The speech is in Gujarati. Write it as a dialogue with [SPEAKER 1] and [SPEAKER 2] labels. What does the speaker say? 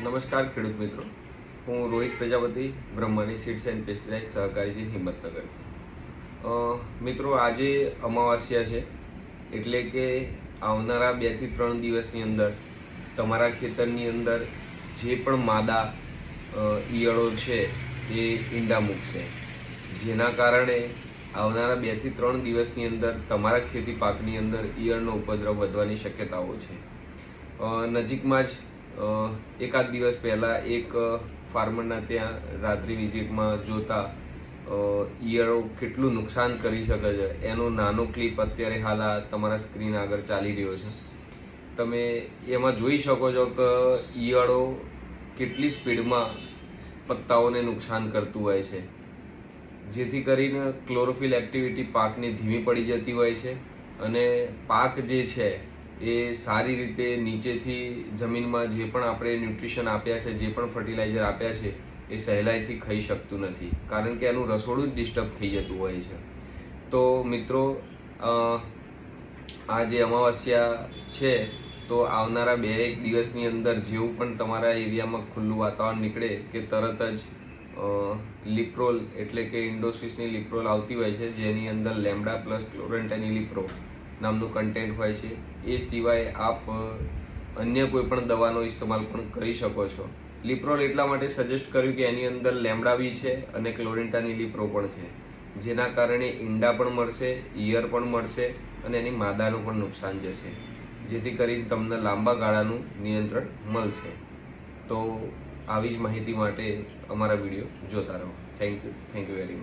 [SPEAKER 1] નમસ્કાર ખેડૂત મિત્રો, હું Rohit Prajapati Brahmani seeds and pesticide સહકારી હિંમતનગરથી। મિત્રો, આજે અમાવાસ્યા છે, એટલે કે આવનારા 2 થી 3 દિવસની અંદર તમારા ખેતરની અંદર જે પણ માદા ઈયળો છે એ ઈંડા મૂકશે, જેના કારણે આવનારા 2 થી 3 દિવસની અંદર તમારા ખેતી પાકની અંદર ઈયળનો ઉપદ્રવ વધવાની શક્યતાઓ છે। નજીકમાં જ એકાદ દિવસ પહેલાં એક ફાર્મરના ત્યાં રાત્રિ વિઝિટમાં જોતા ઈયળો કેટલું નુકસાન કરી શકે છે એનો નાનો ક્લિપ અત્યારે હાલ આ તમારા સ્ક્રીન આગળ ચાલી રહ્યો છે। તમે એમાં જોઈ શકો છો કે ઈયળો કેટલી સ્પીડમાં પત્તાઓને નુકસાન કરતું હોય છે, જેથી કરીને ક્લોરોફિલ એક્ટિવિટી પાકની ધીમી પડી જતી હોય છે અને પાક જે છે એ સારી રીતે નીચેથી જમીનમાં જે પણ આપણે ન્યુટ્રિશન આપ્યા છે, જે પણ ફર્ટિલાઇઝર આપ્યા છે એ સહેલાઈથી ખાઈ શકતું નથી, કારણ કે એનું રસોડું જ ડિસ્ટર્બ થઈ જતું હોય છે। તો મિત્રો, આ જે અમાવસ્યા છે તો આવનારા 2-1 દિવસની અંદર જેવું પણ તમારા એરિયામાં ખુલ્લું વાતાવરણ નીકળે કે તરત જ લિપ્રોલ એટલે કે ઇન્ડોસિસની લિપ્રોલ આવતી હોય છે, જેની અંદર લેમ્ડા પ્લસ ક્લોરેન્ટાનિલિપ્રો નામનું કન્ટેન્ટ હોય છે। એ સિવાય આપ અન્ય કોઈ પણ દવાનો ઇસ્તેમાલ પણ કરી શકો છો। લિપ્રોલ એટલા માટે સજેસ્ટ કર્યું કે એની અંદર લેમ્ડા બી છે અને ક્લોરેન્ટાનિલિપ્રો પણ છે, જેના કારણે ઈંડા પણ મળશે, ઈયળ પણ મળશે અને એની માદાનું પણ નુકસાન જશે, જેથી કરીને તમને લાંબા ગાળાનું નિયંત્રણ મળશે। તો આવી જ માહિતી માટે અમારા વિડીયો જોતા રહો। Thank you very much.